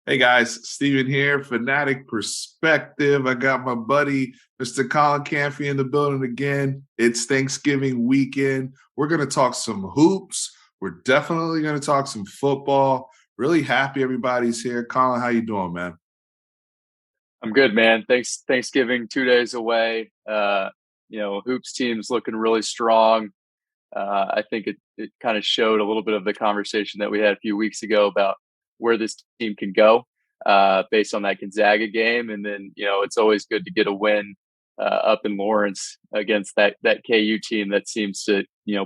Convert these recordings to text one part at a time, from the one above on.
Hey guys, Steven here, Fanatic Perspective. I got my buddy, Mr. Colin Camphy, in the building again. It's Thanksgiving weekend. We're going to talk some hoops. We're definitely going to talk some football. Really happy everybody's here. Colin, how you doing, man? I'm good, man. Thanksgiving 2 days away. Hoops team's looking really strong. I think it kind of showed a little bit of the conversation that we had a few weeks ago about where this team can go based on that Gonzaga game. And then, it's always good to get a win up in Lawrence against that KU team that seems to,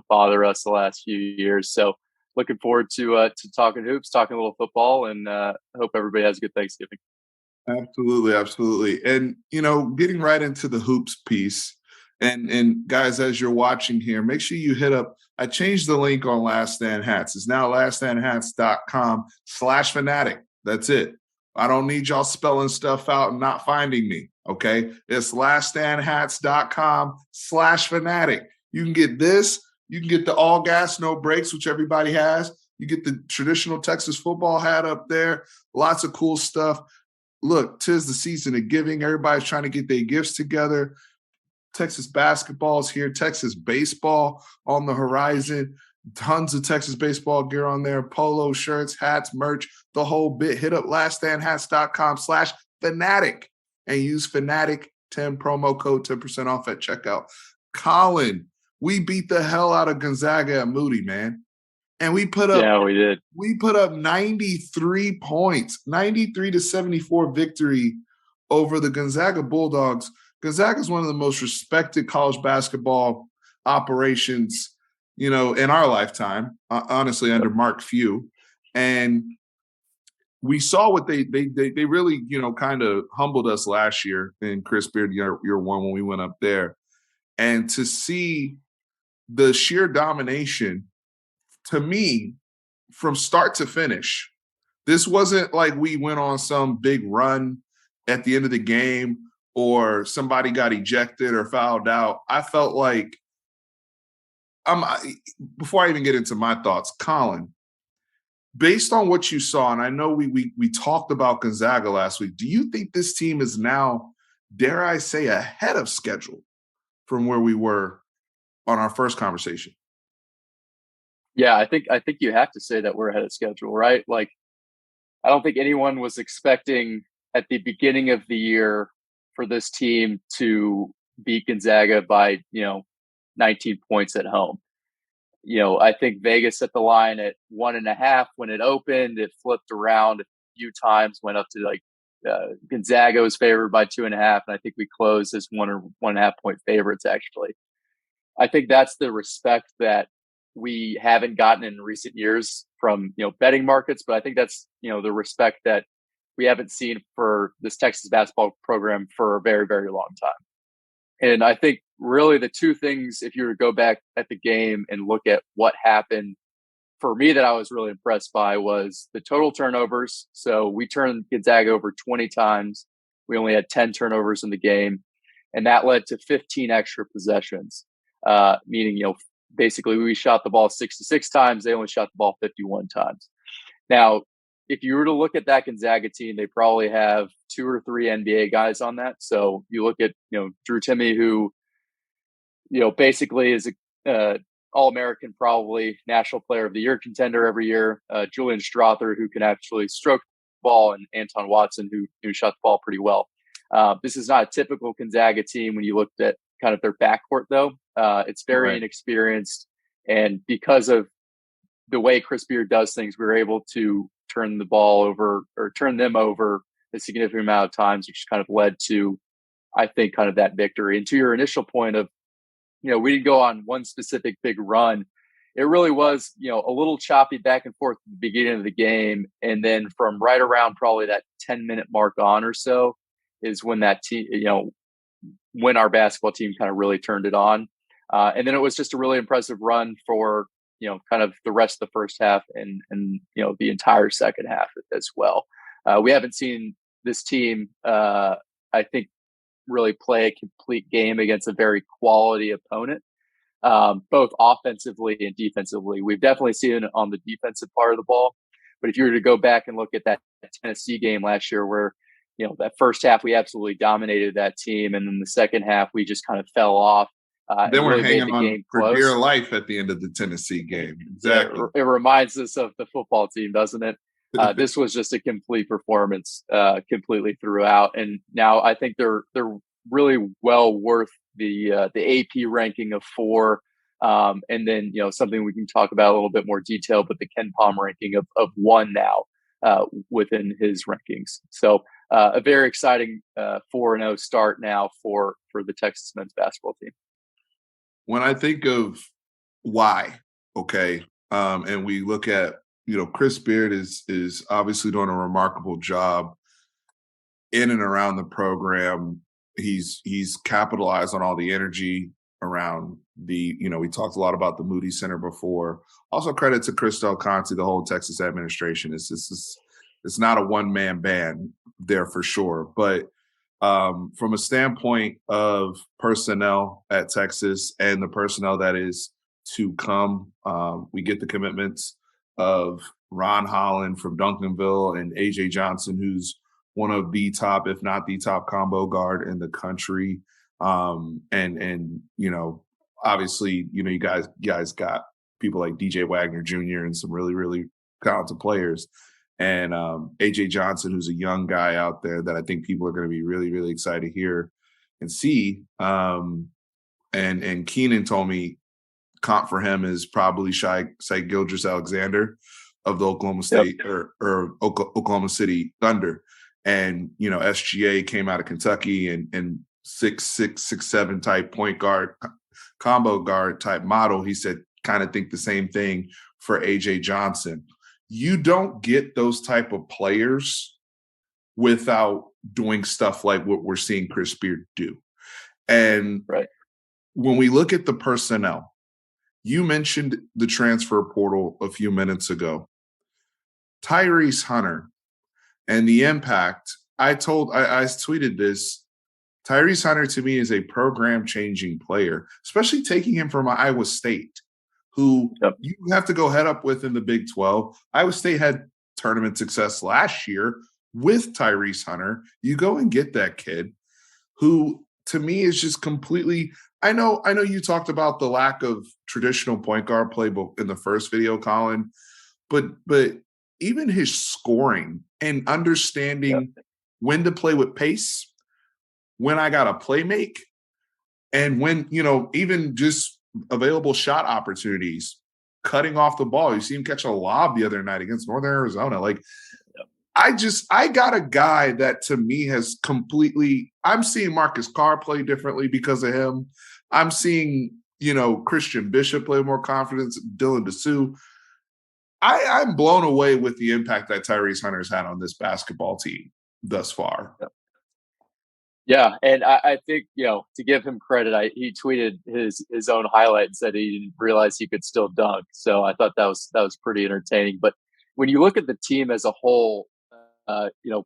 bother us the last few years. So looking forward to talking hoops, talking a little football, and hope everybody has a good Thanksgiving. Absolutely, absolutely. And getting right into the hoops piece. And guys, as you're watching here, make sure you hit up. I changed the link on Last Stand Hats. It's now laststandhats.com/fanatic. That's it. I don't need y'all spelling stuff out and not finding me. Okay. It's laststandhats.com/fanatic. You can get this. You can get the all gas, no breaks, which everybody has. You get the traditional Texas football hat up there. Lots of cool stuff. Look, 'tis the season of giving. Everybody's trying to get their gifts together. Texas basketball is here. Texas baseball on the horizon. Tons of Texas baseball gear on there. Polo shirts, hats, merch, the whole bit. Hit up laststandhats.com/fanatic and use Fanatic 10 promo code 10% off at checkout. Colin, we beat the hell out of Gonzaga at Moody, man. And we put up Yeah, we did. 93 points, 93-74 victory over the Gonzaga Bulldogs. Gonzaga is one of the most respected college basketball operations, in our lifetime, honestly, under Mark Few. And we saw what they really, kind of humbled us last year in Chris Beard year one when we went up there. And to see the sheer domination, to me, from start to finish, this wasn't like we went on some big run at the end of the game or somebody got ejected or fouled out. I felt like before I even get into my thoughts, Colin, based on what you saw, and I know we talked about Gonzaga last week, do you think this team is now, dare I say, ahead of schedule from where we were on our first conversation? Yeah, I think you have to say that we're ahead of schedule, right? Like, I don't think anyone was expecting at the beginning of the year for this team to beat Gonzaga by 19 points at home. I think Vegas set the line at 1.5 when it opened. It flipped around a few times, went up to like Gonzaga was favored by 2.5, and I think we closed as 1.5 point favorites. Actually, I think that's the respect that we haven't gotten in recent years from betting markets, but I think that's the respect that we haven't seen for this Texas basketball program for a very, very long time. And I think really the two things, if you were to go back at the game and look at what happened for me that I was really impressed by was the total turnovers. So we turned Gonzaga over 20 times. We only had 10 turnovers in the game, and that led to 15 extra possessions, meaning, basically we shot the ball 66 times. They only shot the ball 51 times. Now, if you were to look at that Gonzaga team, they probably have 2 or 3 NBA guys on that. So you look at, Drew Timme, who, basically is a All-American, probably National Player of the Year contender every year. Julian Strother, who can actually stroke the ball, and Anton Watson, who shot the ball pretty well. This is not a typical Gonzaga team when you looked at kind of their backcourt, though. It's very inexperienced. And because of the way Chris Beard does things, we were able to turn the ball over or turn them over a significant amount of times, which kind of led to, I think, kind of that victory. And to your initial point of, we didn't go on one specific big run. It really was, a little choppy back and forth at the beginning of the game. And then from right around probably that 10-minute mark on or so is when that team, when our basketball team kind of really turned it on. And then it was just a really impressive run for, kind of the rest of the first half and the entire second half as well. We haven't seen this team, I think, really play a complete game against a very quality opponent, both offensively and defensively. We've definitely seen it on the defensive part of the ball, But if you were to go back and look at that Tennessee game last year, where that first half we absolutely dominated that team, and then the second half we just kind of fell off They and were really made hanging the on game for dear close. life at the end of the Tennessee game. Yeah, Exactly. it reminds us of the football team, doesn't it? This was just a complete performance, completely throughout. And now I think they're really well worth the AP ranking of 4, and then something we can talk about a little bit more detail, but the Ken Palm ranking of 1 now within his rankings. So a very exciting 4-0 start now for the Texas men's basketball team. When I think of why, okay, and we look at, Chris Beard is obviously doing a remarkable job in and around the program. He's capitalized on all the energy around the, we talked a lot about the Moody Center before. Also credit to Chris Del Conte, the whole Texas administration. It's not a one-man band there for sure. But from a standpoint of personnel at Texas and the personnel that is to come, we get the commitments of Ron Holland from Duncanville and AJ Johnson, who's one of the top, if not the top, combo guard in the country. And obviously, you guys got people like DJ Wagner Jr. and some really, really talented players. And AJ Johnson, who's a young guy out there that I think people are going to be really, really excited to hear and see. And Keenan told me comp for him is probably Shai Gilgeous-Alexander of the Oklahoma State or Oklahoma City Thunder. And, SGA came out of Kentucky and 6'6", 6'7" type point guard, combo guard type model. He said, kind of think the same thing for AJ Johnson. You don't get those type of players without doing stuff like what we're seeing Chris Beard do. And when we look at the personnel, you mentioned the transfer portal a few minutes ago. Tyrese Hunter and the impact. I tweeted this. Tyrese Hunter to me is a program-changing player, especially taking him from Iowa State, who you have to go head up with in the Big 12. Iowa State had tournament success last year with Tyrese Hunter. You go and get that kid who, to me, is just completely – I know you talked about the lack of traditional point guard play in the first video, Colin, but even his scoring and understanding when to play with pace, when I got to play make, and when, even just available shot opportunities, cutting off the ball. You see him catch a lob the other night against Northern Arizona. I got a guy that to me has completely – I'm seeing Marcus Carr play differently because of him. I'm seeing, Christian Bishop play more confidence, Dylan DeSue. I'm blown away with the impact that Tyrese Hunter's had on this basketball team thus far. Yeah, and I think, to give him credit, he tweeted his own highlight and said he didn't realize he could still dunk. So I thought that was pretty entertaining. But when you look at the team as a whole,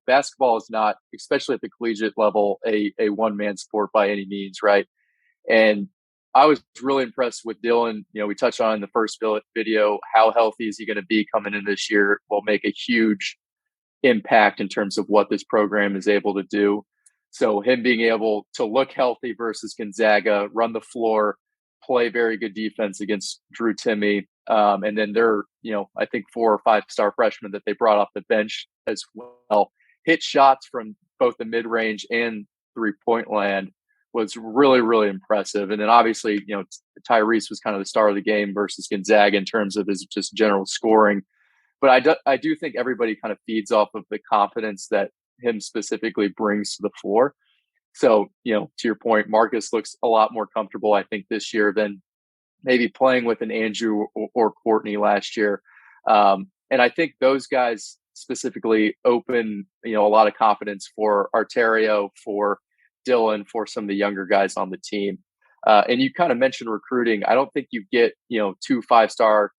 basketball is not, especially at the collegiate level, a one-man sport by any means, right? And I was really impressed with Dylan. We touched on in the first video, how healthy is he going to be coming in this year will make a huge impact in terms of what this program is able to do. So him being able to look healthy versus Gonzaga, run the floor, play very good defense against Drew Timme. And then they're, I think 4 or 5 star freshmen that they brought off the bench as well, hit shots from both the mid-range and 3-point land was really, really impressive. And then obviously, Tyrese was kind of the star of the game versus Gonzaga in terms of his just general scoring. But I do think everybody kind of feeds off of the confidence that him specifically brings to the floor. So, to your point, Marcus looks a lot more comfortable, I think, this year than maybe playing with an Andrew or Courtney last year. And I think those guys specifically open, a lot of confidence for Arterio, for Dylan, for some of the younger guys on the team. And you kind of mentioned recruiting. I don't think you get, 2 5-star,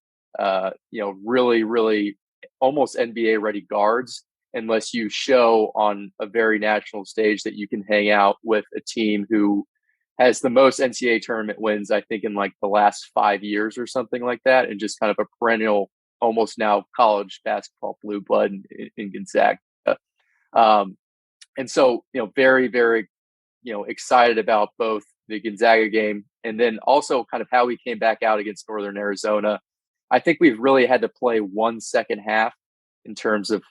really, really almost NBA ready guards unless you show on a very national stage that you can hang out with a team who has the most NCAA tournament wins, I think, in like the last 5 years or something like that, and just kind of a perennial almost now college basketball blue blood in Gonzaga. Um, and so, very, very, excited about both the Gonzaga game and then also kind of how we came back out against Northern Arizona. I think we've really had to play one second half in terms of,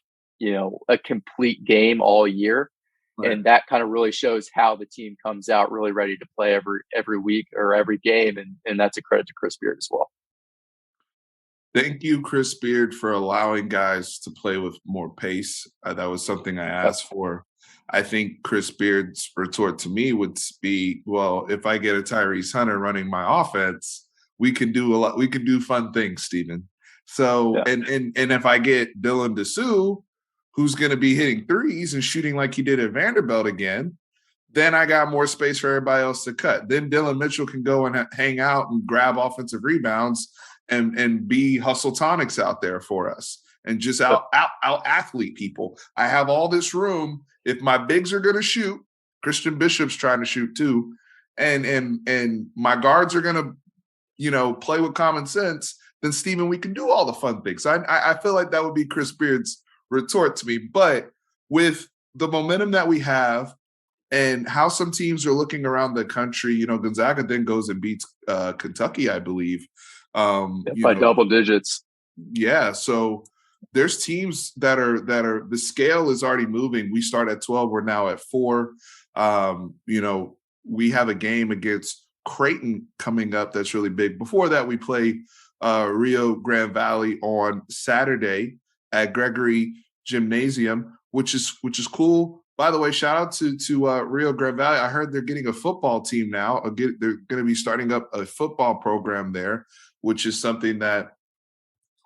a complete game all year. Right. And that kind of really shows how the team comes out really ready to play every week or every game. And that's a credit to Chris Beard as well. Thank you, Chris Beard, for allowing guys to play with more pace. That was something I Yep. asked for. I think Chris Beard's retort to me would be, well, if I get a Tyrese Hunter running my offense, we can do a lot. We can do fun things, Stephen. So, Yeah. and if I get Dylan Dessou, who's going to be hitting threes and shooting like he did at Vanderbilt again, then I got more space for everybody else to cut. Then Dylan Mitchell can go and hang out and grab offensive rebounds and be hustle tonics out there for us and just out athlete people. I have all this room. If my bigs are going to shoot, Christian Bishop's trying to shoot too, and my guards are going to, play with common sense, then Stephen, we can do all the fun things. I feel like that would be Chris Beard's retort to me. But with the momentum that we have and how some teams are looking around the country, Gonzaga then goes and beats Kentucky, I believe. By double digits. Yeah. So there's teams that are the scale is already moving. We start at 12. We're now at 4. We have a game against Creighton coming up that's really big. Before that, we play Rio Grande Valley on Saturday at Gregory Gymnasium, which is cool. By the way, shout out to Rio Grande Valley. I heard they're getting a football team now. They're going to be starting up a football program there, which is something that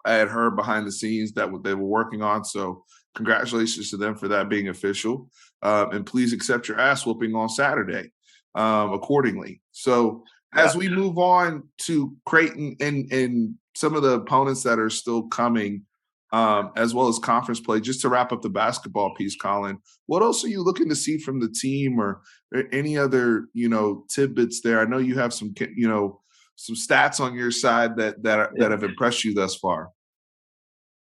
I had heard behind the scenes that they were working on. So congratulations to them for that being official. And please accept your ass whooping on Saturday accordingly. So as we move on to Creighton and some of the opponents that are still coming, as well as conference play, just to wrap up the basketball piece, Colin, what else are you looking to see from the team or any other, tidbits there? I know you have some stats on your side that have impressed you thus far.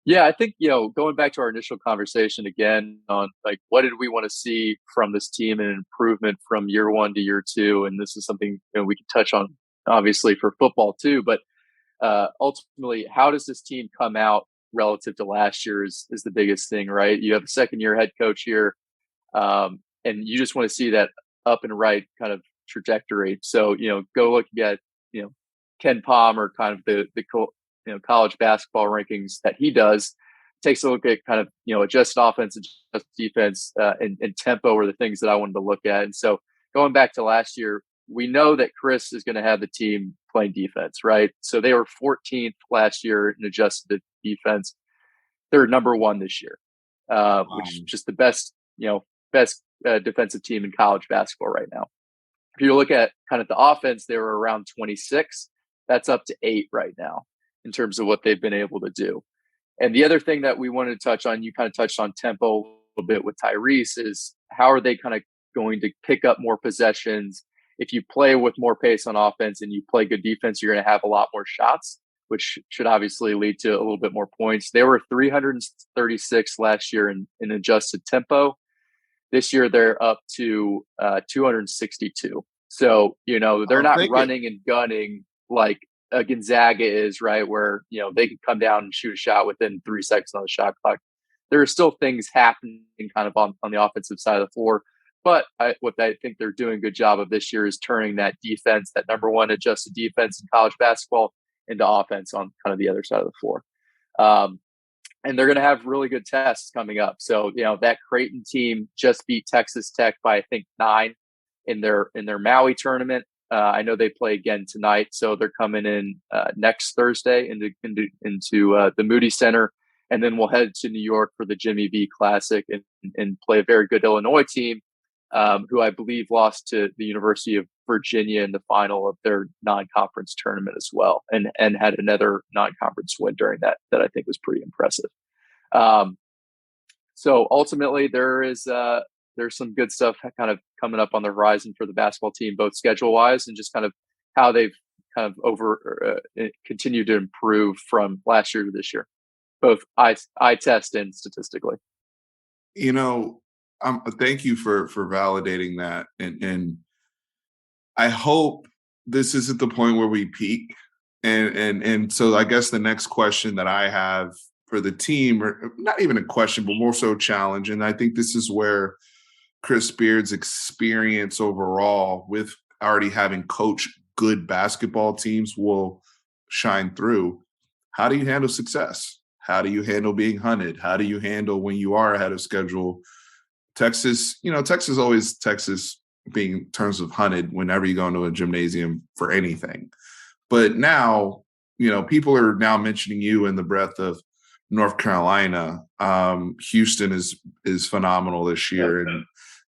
Yeah, I think, going back to our initial conversation again on like, what did we want to see from this team and an improvement from year 1 to year 2? And this is something we can touch on obviously for football too, but ultimately, how does this team come out relative to last year is the biggest thing, right? You have a second-year head coach here, and you just want to see that up and right kind of trajectory. So, go look at, Ken Palmer, kind of the college basketball rankings that he does, takes a look at kind of, adjusted offense, adjusted defense, and tempo are the things that I wanted to look at. And so going back to last year, we know that Chris is going to have the team playing defense, right? So they were 14th last year in adjusted defense. They're number 1 this year, which is just the best defensive team in college basketball right now. If you look at kind of the offense, they were around 26. That's up to 8 right now in terms of what they've been able to do. And the other thing that we wanted to touch on, you kind of touched on tempo a little bit with Tyrese, is how are they kind of going to pick up more possessions? If you play with more pace on offense and you play good defense, you're going to have a lot more shots, which should obviously lead to a little bit more points. They were 336 last year in adjusted tempo. This year, they're up to 262. So, they're not running and gunning like a Gonzaga is, right? Where, they can come down and shoot a shot within 3 seconds on the shot clock. There are still things happening kind of on the offensive side of the floor. But what I think they're doing a good job of this year is turning that defense, that number 1 adjusted defense in college basketball, into offense on kind of the other side of the floor. And they're going to have really good tests coming up. So, that Creighton team just beat Texas Tech by, I think, 9 in their Maui tournament. I know they play again tonight, so they're coming in next Thursday into the Moody Center, and then we'll head to New York for the Jimmy V Classic and play a very good Illinois team, who I believe lost to the University of Virginia in the final of their non-conference tournament as well, and had another non-conference win during that I think was pretty impressive. So ultimately, there's some good stuff kind of coming up on the horizon for the basketball team, both schedule-wise and just kind of how they've kind of continued to improve from last year to this year. both eye test and statistically. You know, thank you for validating that, and I hope this isn't the point where we peak. And so I guess the next question that I have for the team, or not even a question, but more so a challenge, and I think this is where Chris Beard's experience overall with already having coached good basketball teams will shine through. How do you handle success? How do you handle being hunted? How do you handle when you are ahead of schedule? Texas, Texas always Texas being in terms of hunted whenever you go into a gymnasium for anything. But now, people are now mentioning you in the breath of North Carolina. Houston is phenomenal this year, Yep.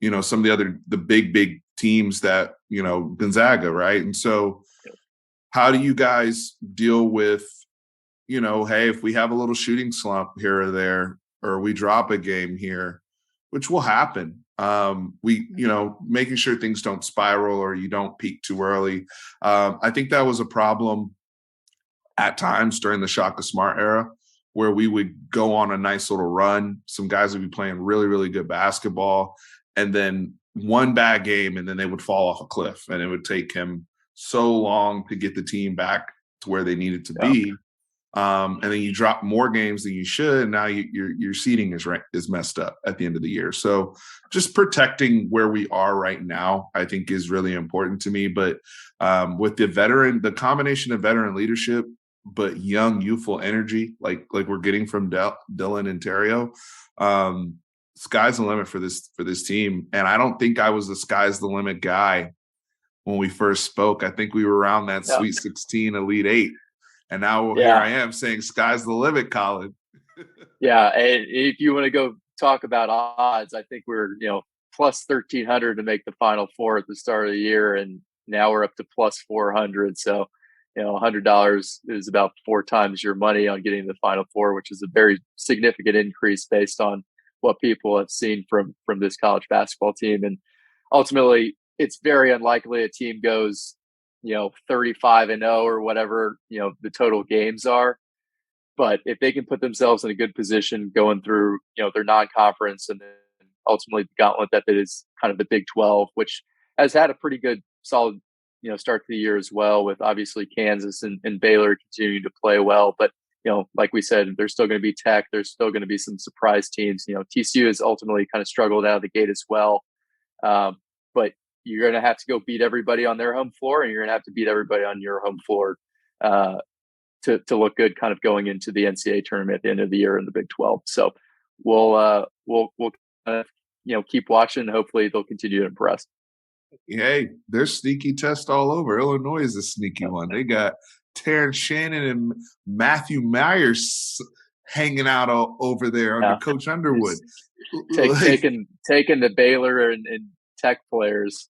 and some of the big teams that Gonzaga, right? And so, how do you guys deal with hey, if we have a little shooting slump here or there, or we drop a game here, which will happen. Making sure things don't spiral or you don't peak too early. I think that was a problem at times during the Shaka Smart era, where we would go on a nice little run. Some guys would be playing really, really good basketball, and then one bad game, and then they would fall off a cliff, and it would take him so long to get the team back to where they needed to be. And then you drop more games than you should. And now your seating is messed up at the end of the year. So just protecting where we are right now, I think, is really important to me. But with the combination of veteran leadership, but young, youthful energy, like we're getting from Dylan and Terrio, sky's the limit for this team. And I don't think I was the sky's the limit guy when we first spoke. I think we were around that Sweet 16, Elite 8. And now here I am saying sky's the limit, Colin. Yeah. And if you want to go talk about odds, I think we're, plus 1,300 to make the Final Four at the start of the year. And now we're up to plus 400. So, $100 is about 4 times your money on getting the Final Four, which is a very significant increase based on what people have seen from this college basketball team. And ultimately, it's very unlikely a team goes 35-0 or whatever, the total games are. But if they can put themselves in a good position going through, their non-conference and then ultimately the gauntlet that is kind of the Big 12, which has had a pretty good, solid, start to the year as well, with obviously Kansas and Baylor continuing to play well. But, like we said, there's still going to be Tech. There's still going to be some surprise teams. TCU has ultimately kind of struggled out of the gate as well. But you're going to have to go beat everybody on their home floor, and you're going to have to beat everybody on your home floor to look good kind of going into the NCAA tournament at the end of the year in the Big 12. So we'll keep watching. Hopefully they'll continue to impress. Hey, there's sneaky test all over. Illinois is a sneaky one. They got Terrence Shannon and Matthew Myers hanging out over there under Coach Underwood. Taking the Baylor and Tech players.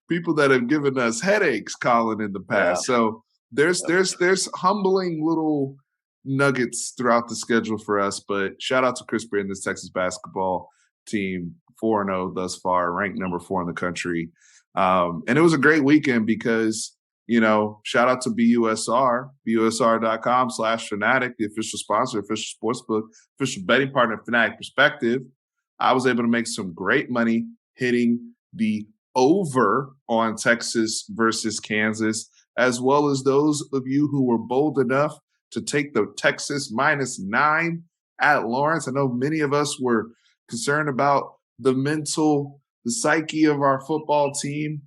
People that have given us headaches, Colin, in the past. Yeah. So there's humbling little nuggets throughout the schedule for us. But shout out to Chris Beard and this Texas basketball team, 4-0 thus far, ranked number 4 in the country. And it was a great weekend because, shout out to BUSR.com/Fanatic, the official sponsor, official sportsbook, official betting partner, Fanatic Perspective. I was able to make some great money hitting the over on Texas versus Kansas, as well as those of you who were bold enough to take the Texas -9 at Lawrence. I know many of us were concerned about the psyche of our football team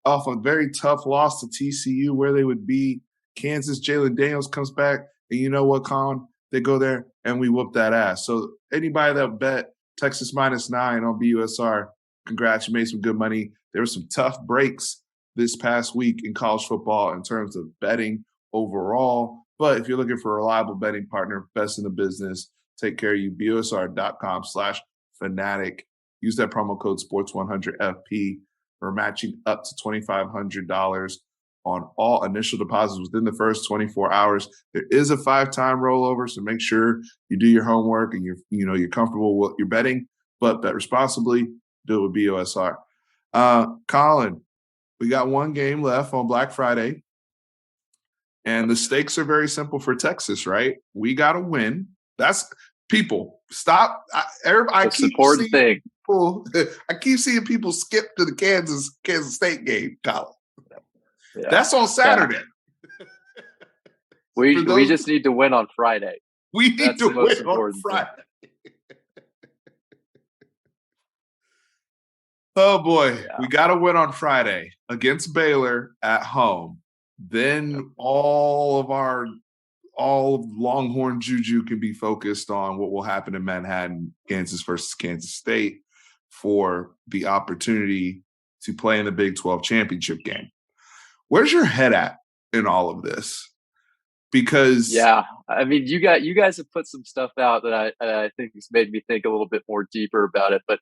off a very tough loss to TCU, where they would be. Kansas, Jalen Daniels comes back, and you know what, Colin? They go there, and we whoop that ass. So anybody that bet Texas -9 on BUSR, congrats, you made some good money. There were some tough breaks this past week in college football in terms of betting overall. But if you're looking for a reliable betting partner, best in the business, take care of you. BUSR.com/Fanatic. Use that promo code SPORTS100FP for matching up to $2,500 on all initial deposits within the first 24 hours. There is a 5-time rollover, so make sure you do your homework and you're comfortable with your betting, but bet responsibly. Do it with BUSR. Colin, we got one game left on Black Friday. And the stakes are very simple for Texas, right? We got to win. That's people. Stop. I Most keep important seeing thing. people. I keep seeing people skip to the Kansas State game, Colin. Yeah. That's on Saturday. For We those, just need to win on Friday. we need That's to the most win on important thing. Friday. Oh boy, Yeah. we got to win on Friday against Baylor at home. Then all of Longhorn juju can be focused on what will happen in Manhattan, Kansas versus Kansas State, for the opportunity to play in the Big 12 championship game. Where's your head at in all of this? Because yeah, I mean, you guys have put some stuff out that I think has made me think a little bit more deeper about it. But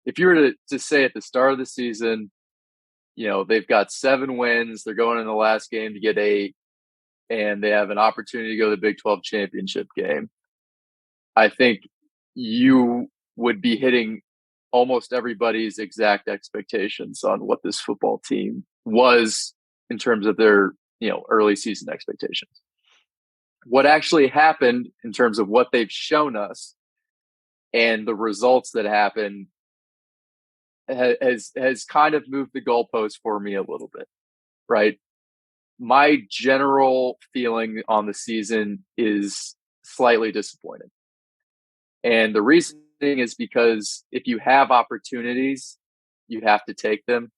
if you were to say at the start of the season, they've got 7 wins, they're going in the last game to get 8, and they have an opportunity to go to the Big 12 championship game, I think you would be hitting almost everybody's exact expectations on what this football team was in terms of their, early season expectations. What actually happened in terms of what they've shown us and the results that happened has kind of moved the goalpost for me a little bit, right? My general feeling on the season is slightly disappointed. And the reasoning is because if you have opportunities, you have to take them.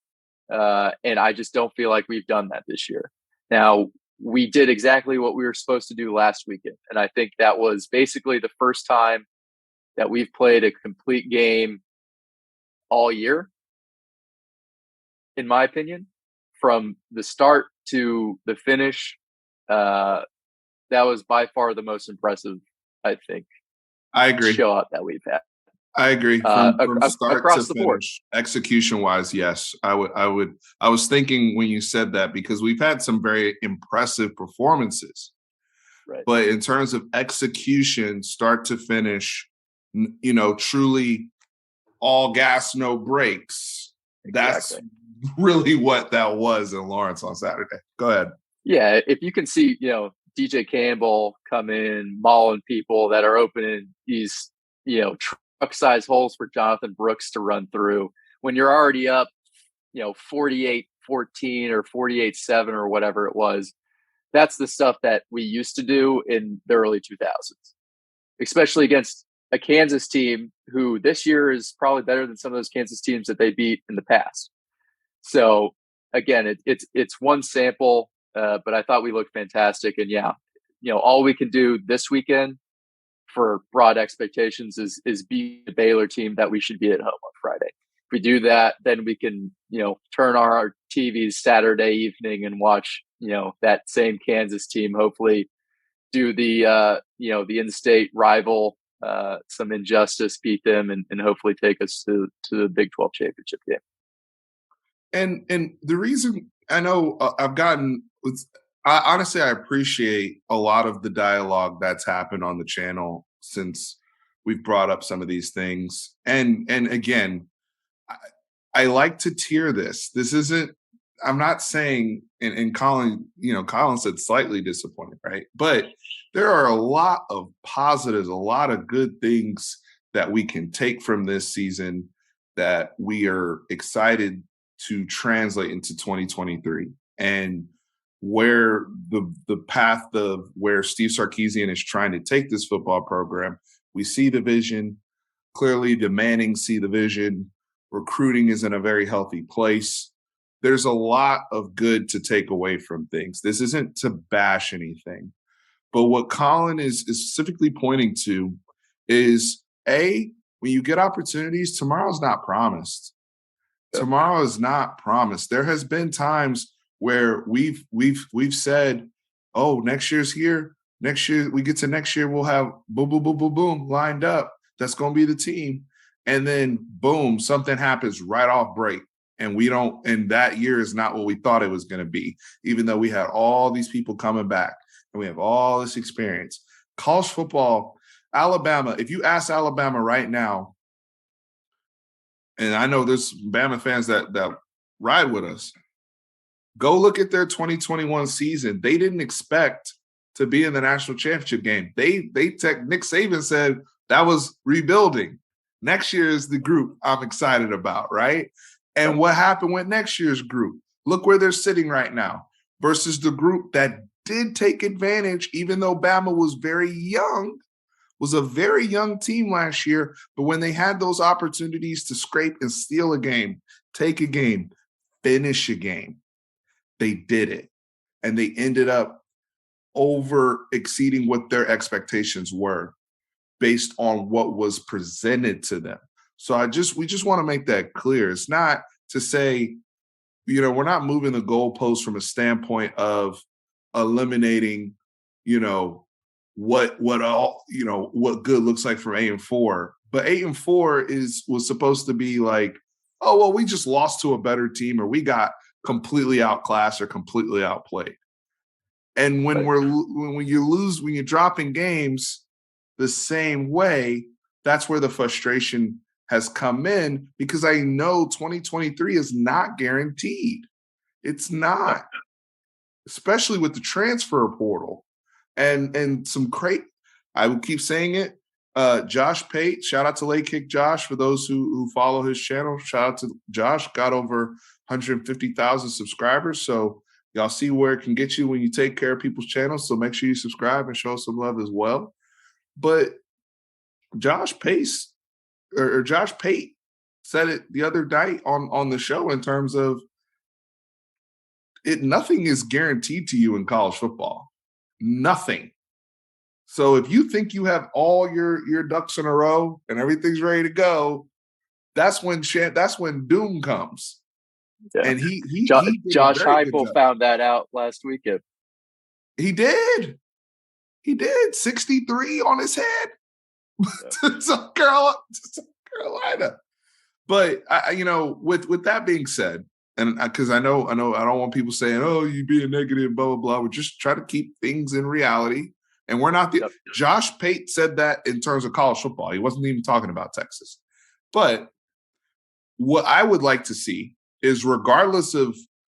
And I just don't feel like we've done that this year. Now, we did exactly what we were supposed to do last weekend. And I think that was basically the first time that we've played a complete game all year, in my opinion, from the start to the finish. That was by far the most impressive, I think, I agree. show up that we've had. I agree. From start across to the board. finish, execution wise, yes. I was thinking when you said that, because we've had some very impressive performances. Right. But in terms of execution, start to finish, truly all gas, no brakes. Exactly. That's really what that was in Lawrence on Saturday. Go ahead. Yeah, if you can see, DJ Campbell come in, mauling people that are opening these, truck-sized holes for Jonathan Brooks to run through when you're already up, 48-14 or 48-7 or whatever it was. That's the stuff that we used to do in the early 2000s, especially against a Kansas team who this year is probably better than some of those Kansas teams that they beat in the past. So again, it's one sample, but I thought we looked fantastic. And yeah, all we can do this weekend for broad expectations is beat the Baylor team that we should be at home on Friday. If we do that, then we can, turn on our TVs Saturday evening and watch, that same Kansas team hopefully do the, the in-state rival some injustice, beat them, and hopefully take us to the Big 12 championship game. And the reason I know I've gotten, honestly, I appreciate a lot of the dialogue that's happened on the channel since we've brought up some of these things. And again, I like to tier this. This isn't, I'm not saying, and Colin, Colin said slightly disappointed, right? But there are a lot of positives, a lot of good things that we can take from this season that we are excited to translate into 2023, and where the path of where Steve Sarkisian is trying to take this football program. We see the vision. Clearly, the Mannings see the vision. Recruiting is in a very healthy place. There's a lot of good to take away from things. This isn't to bash anything. But what Colin is specifically pointing to is, A, when you get opportunities, tomorrow's not promised. Tomorrow is not promised. There has been times where we've said, "Oh, next year's here. Next year, we get to next year, we'll have boom, boom, boom, boom, boom lined up. That's going to be the team." And then boom, something happens right off break. And we don't, and that year is not what we thought it was going to be, even though we had all these people coming back and we have all this experience. College football, Alabama, if you ask Alabama right now, and I know there's Bama fans that ride with us, Go look at their 2021 season. They didn't expect to be in the national championship game. Nick Saban said that was rebuilding. Next year is the group I'm excited about, right? And what happened with next year's group? Look where they're sitting right now versus the group that did take advantage, even though Bama was very young, was a very young team last year. But when they had those opportunities to scrape and steal a game, take a game, finish a game, they did it. And they ended up over exceeding what their expectations were based on what was presented to them. So we just want to make that clear. It's not to say, we're not moving the goalposts from a standpoint of eliminating, what good looks like from 8-4. But 8-4 was supposed to be like, oh well, we just lost to a better team, or we got completely outclassed or completely outplayed. And when you're dropping games the same way, that's where the frustration has come in, because I know 2023 is not guaranteed. It's not, especially with the transfer portal and some I will keep saying it. Josh Pate, shout out to Late Kick Josh for those who follow his channel. Shout out to Josh, got over 150,000 subscribers. So y'all see where it can get you when you take care of people's channels. So make sure you subscribe and show some love as well. But Josh Pate said it the other night on the show in terms of nothing is guaranteed to you in college football. Nothing. So if you think you have all your ducks in a row and everything's ready to go, that's when doom comes. Yeah. And he Josh Heupel found that out last weekend. He did 63 on his head. Yeah. South Carolina. But with that being said, and because I know I don't want people saying, "Oh, you being negative," blah blah blah. We're just trying to keep things in reality, and we're not. Josh Pate said that in terms of college football. He wasn't even talking about Texas. But what I would like to see is, regardless of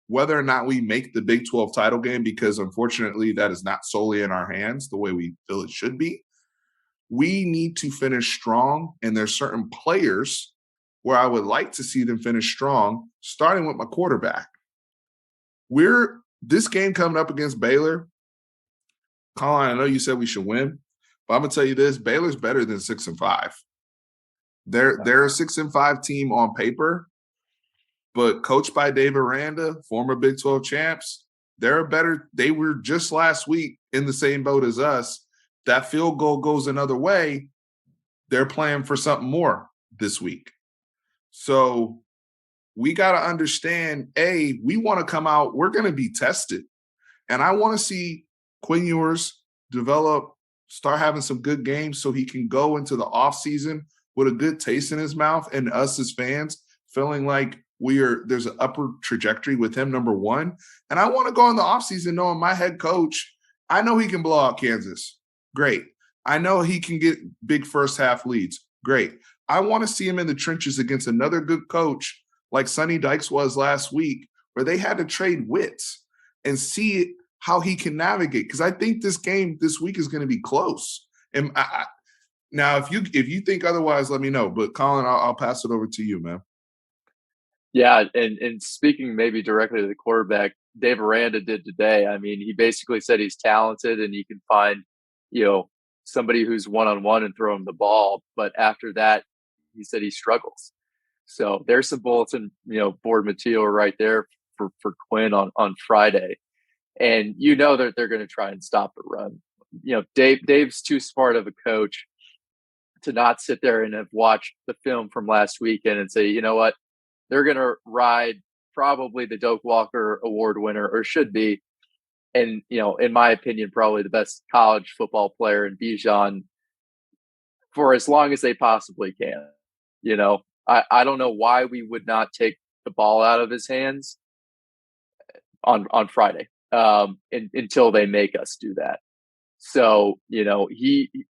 whether or not we make the Big 12 title game, because unfortunately that is not solely in our hands the way we feel it should be, we need to finish strong. And there's certain players where I would like to see them finish strong, starting with my quarterback. This game coming up against Baylor. Colin, I know you said we should win, but I'm going to tell you this: Baylor's better than 6-5. They're a 6-5 team on paper, but coached by Dave Aranda, former Big 12 champs, they were just last week in the same boat as us. That field goal goes another way, they're playing for something more this week. So we got to understand, we want to come out, we're going to be tested. And I want to see Quinn Ewers start having some good games so he can go into the offseason with a good taste in his mouth, and us as fans feeling like there's an upward trajectory with him, number one. And I want to go in the offseason knowing my head coach, I know he can blow out Kansas. Great. I know he can get big first half leads. Great. I want to see him in the trenches against another good coach like Sonny Dykes was last week, where they had to trade wits and see how he can navigate. Because I think this game this week is going to be close. And now, if you think otherwise, let me know. But Colin, I'll pass it over to you, man. Yeah, and speaking maybe directly to the quarterback, Dave Aranda did today. I mean, he basically said he's talented and he can find, somebody who's one-on-one and throw him the ball. But after that, he said he struggles. So there's some bulletin, board material right there for Quinn on Friday. And that they're going to try and stop the run. Dave's too smart of a coach to not sit there and have watched the film from last weekend and say, you know what, they're going to ride probably the Doak Walker Award winner, or should be. And, in my opinion, probably the best college football player in Bijan for as long as they possibly can. I don't know why we would not take the ball out of his hands on Friday until they make us do that. So,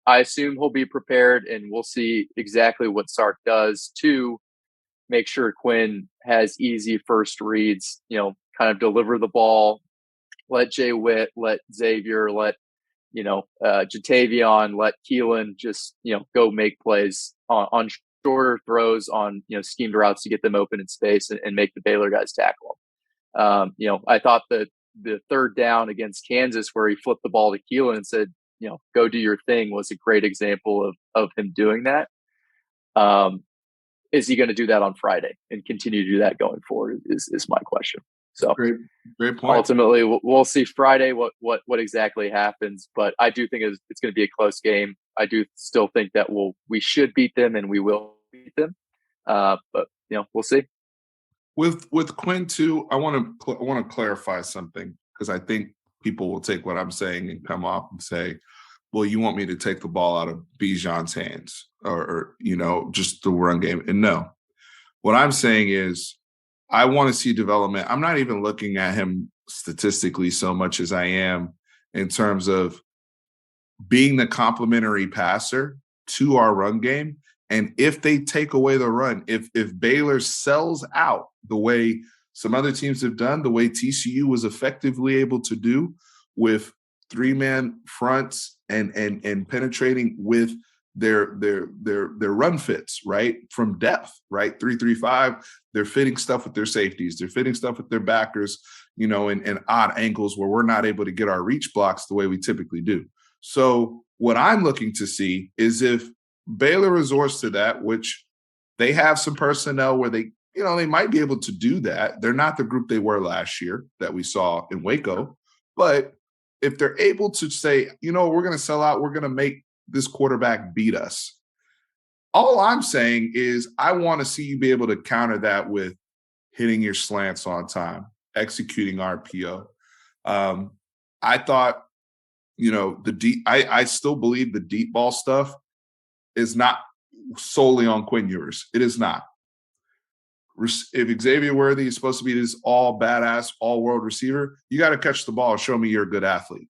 I assume he'll be prepared, and we'll see exactly what Sark does to make sure Quinn has easy first reads, kind of deliver the ball, let Jay Witt, let Xavier, let Jatavion, let Keelan just go make plays on shorter throws, on schemed routes to get them open in space and make the Baylor guys tackle them. I thought that the third down against Kansas, where he flipped the ball to Keelan and said, go do your thing, was a great example of him doing that. Is he going to do that on Friday and continue to do that going forward is my question. So great point. Ultimately, we'll see Friday what exactly happens, but I do think it's going to be a close game. I do still think that we should beat them and we will beat them. But we'll see. With Quinn too, I want to clarify something, because I think people will take what I'm saying and come off and say, well, you want me to take the ball out of Bijan's hands or just the run game. And no, what I'm saying is I want to see development. I'm not even looking at him statistically so much as I am in terms of being the complementary passer to our run game. And if they take away the run, if Baylor sells out the way some other teams have done, the way TCU was effectively able to do with 3-man fronts and penetrating with their run fits, right, from depth, right, 3-3-5, they're fitting stuff with their safeties, they're fitting stuff with their backers, in odd angles where we're not able to get our reach blocks the way we typically do. So what I'm looking to see is if Baylor resorts to that, which they have some personnel where they might be able to do that. They're not the group they were last year that we saw in Waco, but if they're able to say, we're going to sell out, we're going to make this quarterback beat us. All I'm saying is I want to see you be able to counter that with hitting your slants on time, executing RPO. I thought, I still believe the deep ball stuff is not solely on Quinn Ewers. It is not. If Xavier Worthy is supposed to be this all badass, all world receiver, you got to catch the ball and show me you're a good athlete.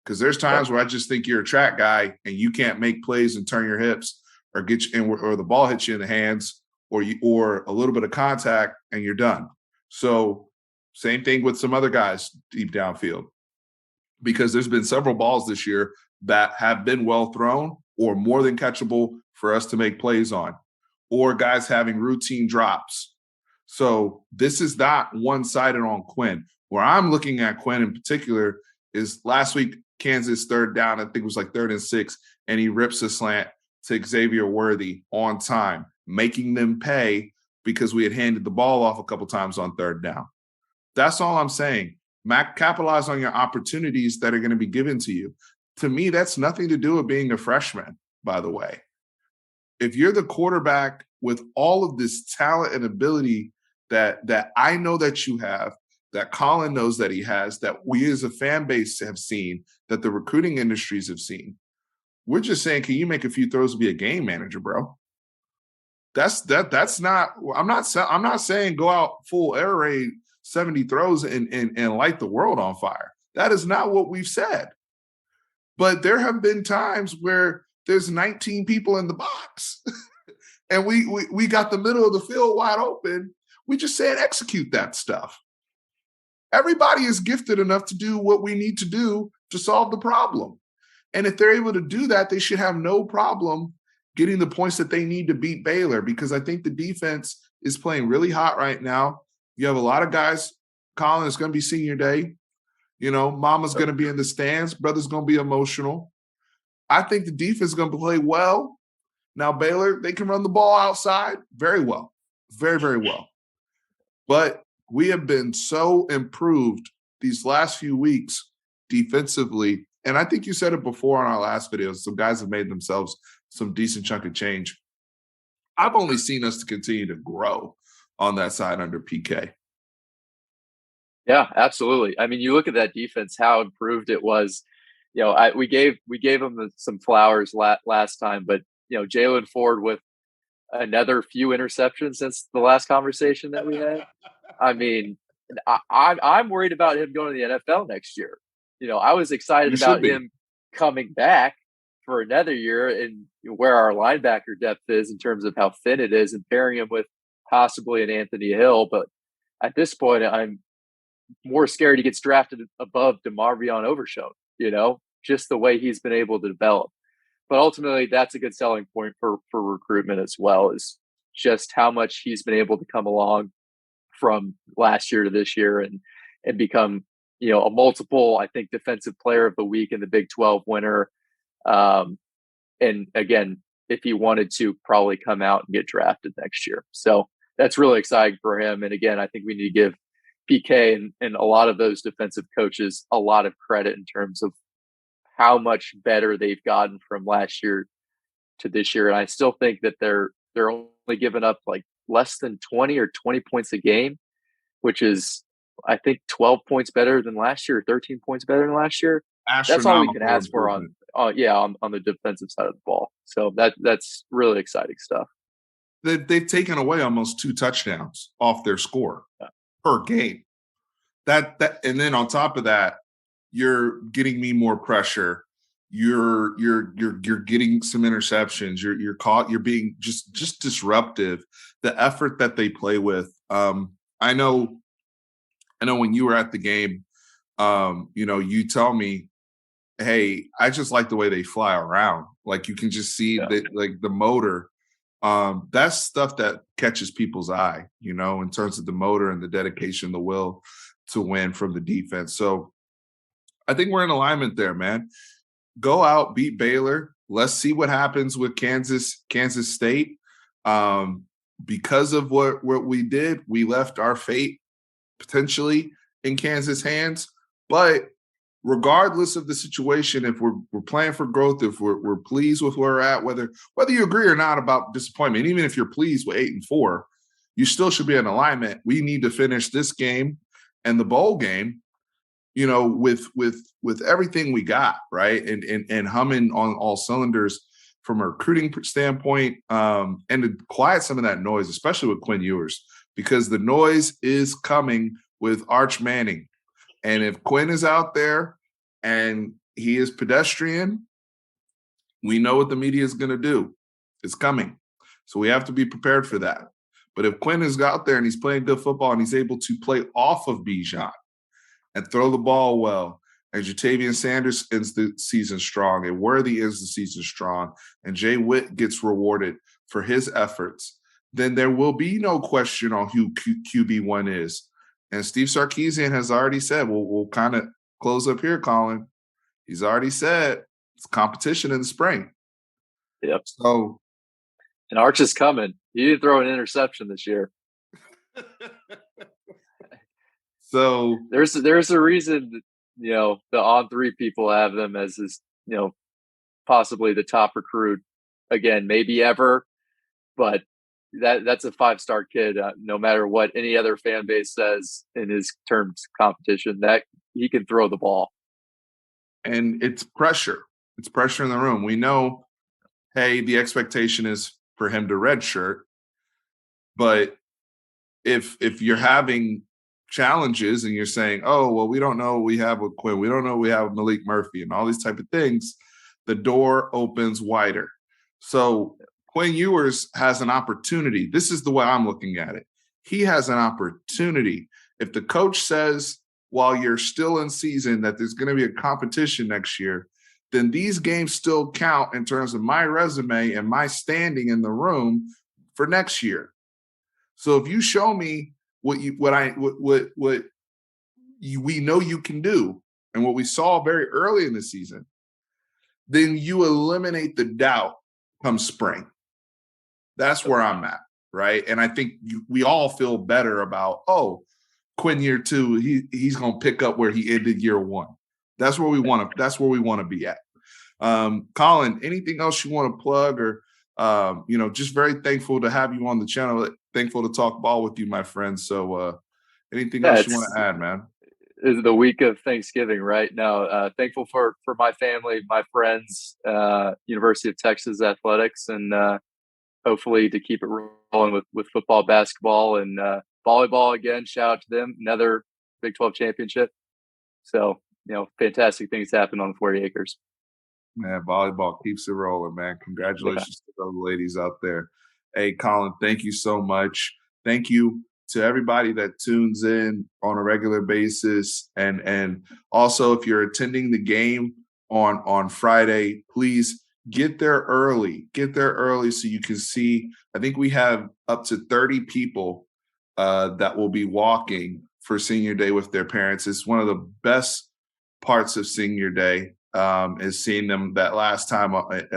Because there's times where I just think you're a track guy and you can't make plays and turn your hips or get you in, or the ball hits you in the hands or a little bit of contact and you're done. So same thing with some other guys deep downfield, because there's been several balls this year that have been well thrown or more than catchable for us to make plays on, or guys having routine drops. So this is not one-sided on Quinn. Where I'm looking at Quinn in particular is last week, Kansas third down, I think it was like 3rd and 6, and he rips a slant to Xavier Worthy on time, making them pay because we had handed the ball off a couple times on 3rd down. That's all I'm saying. Capitalize on your opportunities that are going to be given to you. To me, that's nothing to do with being a freshman, by the way. If you're the quarterback with all of this talent and ability that I know that you have, that Colin knows that he has, that we as a fan base have seen, that the recruiting industries have seen, we're just saying, can you make a few throws to be a game manager, bro? That's not. I'm not saying go out full air raid 70 throws and light the world on fire. That is not what we've said. But there have been times where there's 19 people in the box and we got the middle of the field wide open. We just said execute that stuff. Everybody is gifted enough to do what we need to do to solve the problem. And if they're able to do that, they should have no problem getting the points that they need to beat Baylor, because I think the defense is playing really hot right now. You have a lot of guys. Colin, it's going to be senior day. Mama's going to be in the stands. Brother's going to be emotional. I think the defense is going to play well. Now, Baylor, they can run the ball outside very well. Very, very well. But we have been so improved these last few weeks defensively. And I think you said it before on our last video. Some guys have made themselves some decent chunk of change. I've only seen us to continue to grow on that side under PK. Yeah, absolutely. I mean, you look at that defense, how improved it was. We gave them some flowers last time, but Jalen Ford with another few interceptions since the last conversation that we had. I mean, I'm worried about him going to the NFL next year. I was excited about him coming back for another year and where our linebacker depth is in terms of how thin it is, and pairing him with possibly an Anthony Hill. But at this point, I'm more scared he gets drafted above DeMarvion Overshown, just the way he's been able to develop. But ultimately, that's a good selling point for recruitment as well, is just how much he's been able to come along from last year to this year and become, a multiple, I think, defensive player of the week in the Big 12 winner. And again, if he wanted to, probably come out and get drafted next year. So that's really exciting for him. And again, I think we need to give PK and a lot of those defensive coaches a lot of credit in terms of how much better they've gotten from last year to this year. And I still think that they're only giving up like less than 20 or 20 points a game, which is, I think, 12 points better than last year, 13 points better than last year. That's all we can Astronomical ask for improvement. on the defensive side of the ball. So that's really exciting stuff. They've taken away almost 2 touchdowns off their score per game. And then on top of that, you're getting me more pressure. You're getting some interceptions. You're being just disruptive. The effort that they play with. I know when you were at the game, you tell me, hey, I just like the way they fly around. Like you can just see that, like the motor. That's stuff that catches people's eye, in terms of the motor and the dedication, the will to win from the defense. So I think we're in alignment there, man. Go out, beat Baylor. Let's see what happens with Kansas State. Because of what we did, we left our fate potentially in Kansas' hands. But regardless of the situation, if we're playing for growth, if we're pleased with where we're at, whether you agree or not about disappointment, even if you're pleased with 8-4, you still should be in alignment. We need to finish this game and the bowl game, with everything we got, right? And humming on all cylinders from a recruiting standpoint, and to quiet some of that noise, especially with Quinn Ewers, because the noise is coming with Arch Manning. And if Quinn is out there and he is pedestrian, we know what the media is going to do. It's coming. So we have to be prepared for that. But if Quinn is out there and he's playing good football and he's able to play off of Bijan and throw the ball well, and Jatavian Sanders ends the season strong, and Worthy ends the season strong, and Jay Witt gets rewarded for his efforts, then there will be no question on who QB1 is. And Steve Sarkisian has already said, we'll kind of close up here, Colin. He's already said it's competition in the spring. Yep. So, and Arch is coming. He didn't throw an interception this year. So there's a reason, the On3 people have them as his, possibly the top recruit again, maybe ever, but that's a 5-star kid. No matter what any other fan base says in his terms of competition, that he can throw the ball. And it's pressure. It's pressure in the room. We know, hey, the expectation is for him to redshirt, but if you're having challenges and you're saying, oh, well, we don't know what we have with Quinn, we don't know what we have with Malik Murphy and all these type of things, the door opens wider. So Quinn Ewers has an opportunity. This is the way I'm looking at it. He has an opportunity. If the coach says, while you're still in season, that there's going to be a competition next year, then these games still count in terms of my resume and my standing in the room for next year. So if you show me what we know you can do, and what we saw very early in the season, then you eliminate the doubt come spring. That's where I'm at, right? And I think we all feel better about, Quinn year 2, he's going to pick up where he ended year 1. That's where we want to. That's where we want to be at. Colin, anything else you want to plug, or just very thankful to have you on the channel. Thankful to talk ball with you, my friend. So, anything else you want to add, man? Is the week of Thanksgiving right now. Thankful for my family, my friends, University of Texas athletics, and hopefully to keep it rolling with football, basketball, and volleyball again. Shout out to them. Another Big 12 championship. So, fantastic things happen on 40 acres. Man, volleyball keeps it rolling, man. Congratulations to those ladies out there. Hey, Colin, thank you so much. Thank you to everybody that tunes in on a regular basis. And also, if you're attending the game on Friday, please get there early. Get there early so you can see. I think we have up to 30 people that will be walking for senior day with their parents. It's one of the best parts of senior day, is seeing them that last time at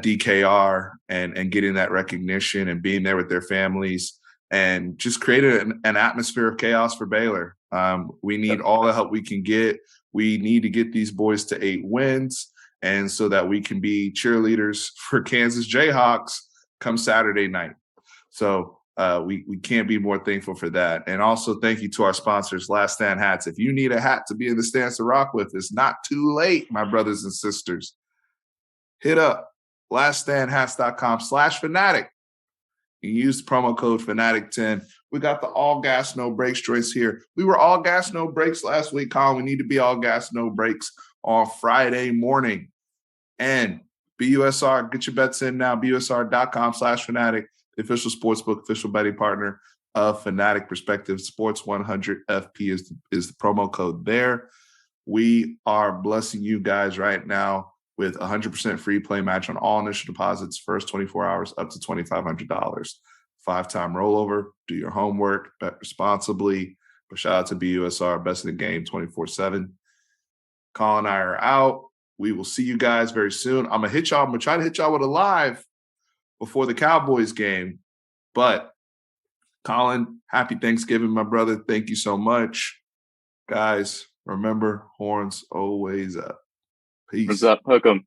DKR, and getting that recognition and being there with their families, and just created an atmosphere of chaos for Baylor. We need all the help we can get. We need to get these boys to 8 wins, and so that we can be cheerleaders for Kansas Jayhawks come Saturday night. So we can't be more thankful for that. And also thank you to our sponsors, Last Stand Hats. If you need a hat to be in the stands to rock with, it's not too late, my brothers and sisters. Hit up laststandhats.com/fanatic. You use the promo code Fanatic10. We got the all gas, no brakes choice here. We were all gas, no brakes last week, Colin. We need to be all gas, no brakes on Friday morning. And BUSR, get your bets in now. BUSR.com/Fanatic, the official sportsbook, official betting partner of Fanatic Perspective Sports. 100 FP is the promo code there. We are blessing you guys right now with 100% free play match on all initial deposits, first 24 hours up to $2,500. 5-time rollover. Do your homework, bet responsibly. But shout out to BUSR, best in the game 24/7. Colin and I are out. We will see you guys very soon. I'm gonna try to hit y'all with a live before the Cowboys game. But Colin, happy Thanksgiving, my brother. Thank you so much. Guys, remember, horns always up. Peace. What's up? Hook 'em.